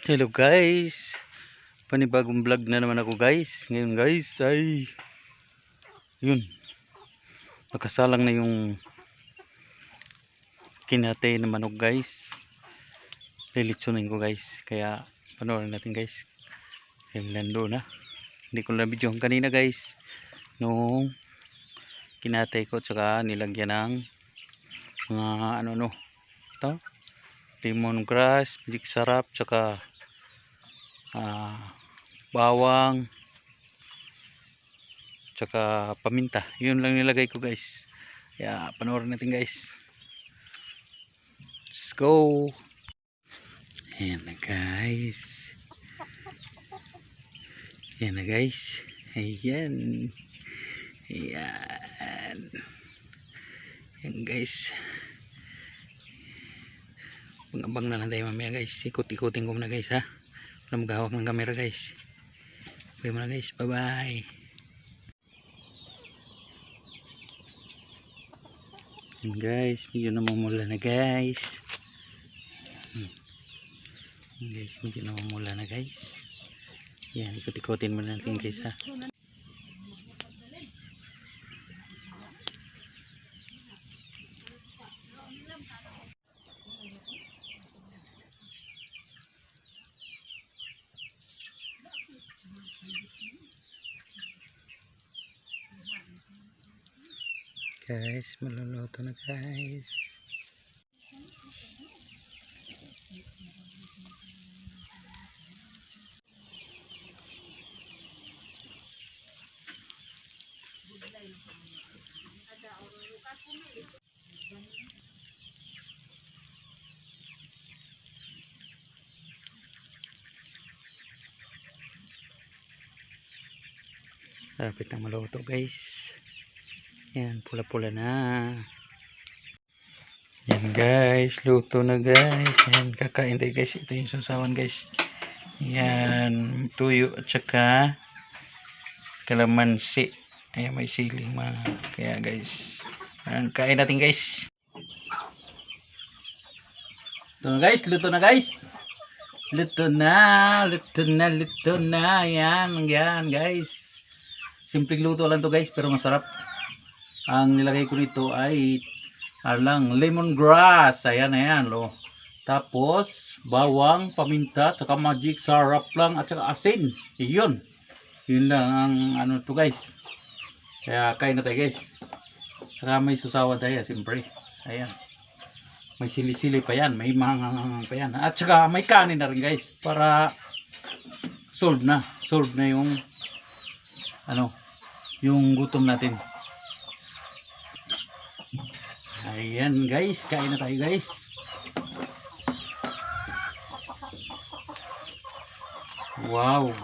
Hello guys, panibagong vlog na naman ako guys. Ngayon guys ay yun, nakasalang na yung kinatay na manok guys. Lilitsunin ko guys, kaya panoorin natin guys. Lando na, hindi ko na video kanina guys nung kinatay ko, tsaka nilagyan ng mga ano ito, lemongrass, magic sarap, tsaka bawang, tsaka paminta. Yun lang nilagay ko guys, kaya panoorin natin guys. Let's go. Ayan na guys, ayan na guys, ayan, ayan, ayan guys. Abang na lang tayo mamaya guys, ikot-ikotin ko muna guys ha, wala maghawak ng camera guys. Okay muna guys, bye bye. Ayan guys, medyo namumula na guys. Guys, medyo namumula na guys. Yan, ikot-ikotin muna natin guys ha. Guys, maluluto na guys. Lapit na maluto guys. Yan, pula-pula na. Yan guys, luto na guys. Yan, kakain tayo guys. Ito yung sausawan guys. Yan, tuyo at saka kalamansi. Ayan, may siling mga. Kaya guys, kain natin guys. Ito na guys, luto na guys. Luto na, luto na, luto na. Yan, yan guys. Simpleng luto lang to guys, pero masarap. Ang nilagay ko nito ay alang lemongrass. Ayan, ayan lo. Tapos bawang, paminta, saka magic sarap lang, at saka asin. Iyon. Yun lang ang ano to guys. Kaya kain na tayo guys. Saka may susawan tayo siyempre. Ayan. May sili-sili pa yan, may mangangang pa yan. At saka may kanin na rin guys, para solve na yung ano, yung gutom natin. Ayan guys, kain na tayo guys. Wow.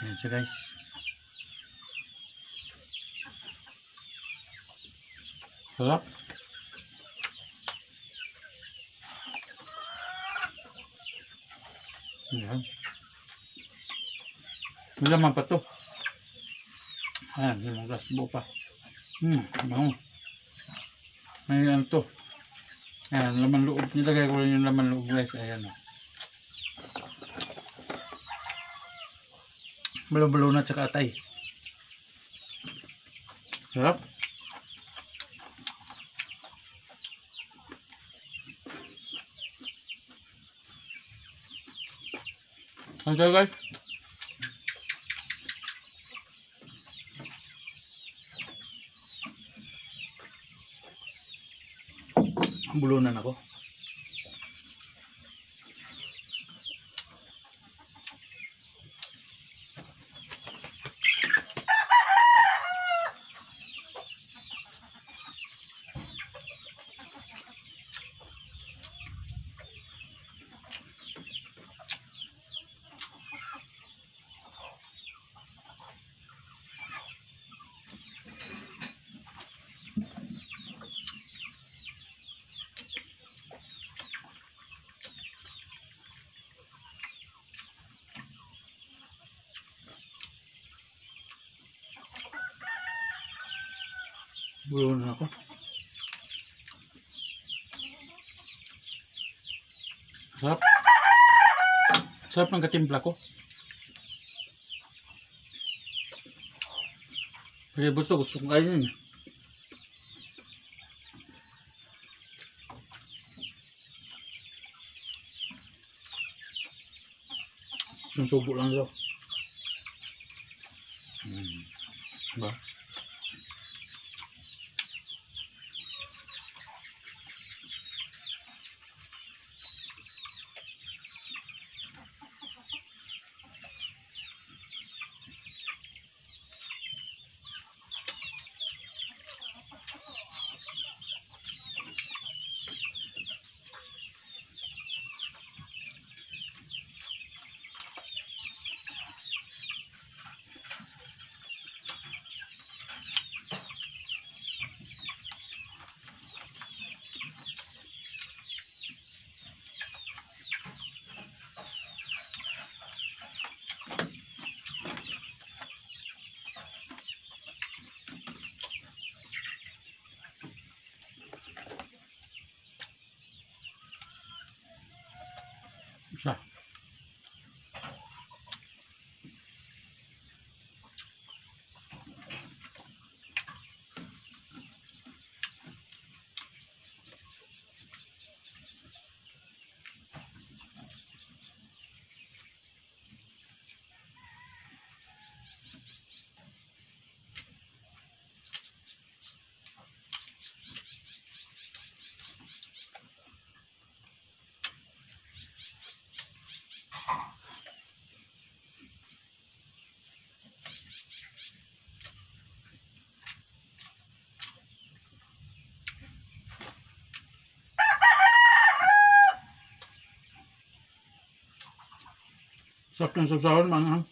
Ayan siya guys. Sarap. Ayan. May laman pa to. Ayan, yung gas buo pa. Bango. May ano to. Ayan, laman loob. Nilagay ko rin yung laman loob guys. Ayan. Balo-balo na tsaka atay. Sarap. Okay guys. Bulunan ako. Bulo na ako. Sarap. Sarap ng katimpla ko. Kasi gusto kong kainin. Yung subo lang daw. Diba? Isa. Sarap ng sawsawan, manghang.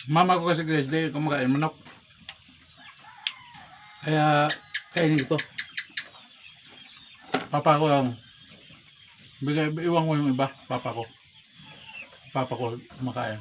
Mama ko kasi guys, di kumakain manok. Kaya kainin ito. Papa ko lang. Iwan ko yung iba. Papa ko. Papa ko kumakain.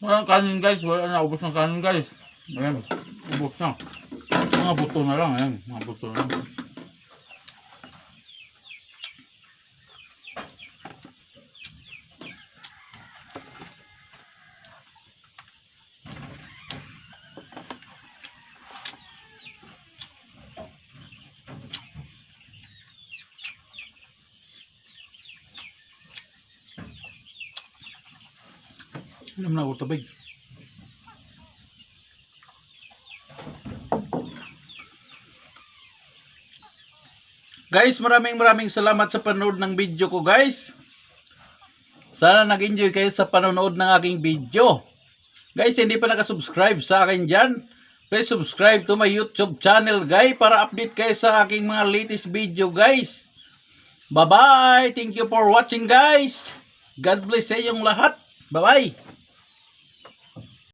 Walang kanin guys, wala na, ubos ng kanin guys. Ayan, ubos na. Mga buto na lang, ayan, mga buto na lang. Alam na ako tubig. Guys, maraming salamat sa panonood ng video ko, guys. Sana nag-enjoy kayo sa panonood ng aking video. Guys, hindi pa nakasubscribe sa akin dyan, please subscribe to my YouTube channel, guys, para update kayo sa aking mga latest video, guys. Bye-bye. Thank you for watching, guys. God bless sa inyong lahat. Bye-bye.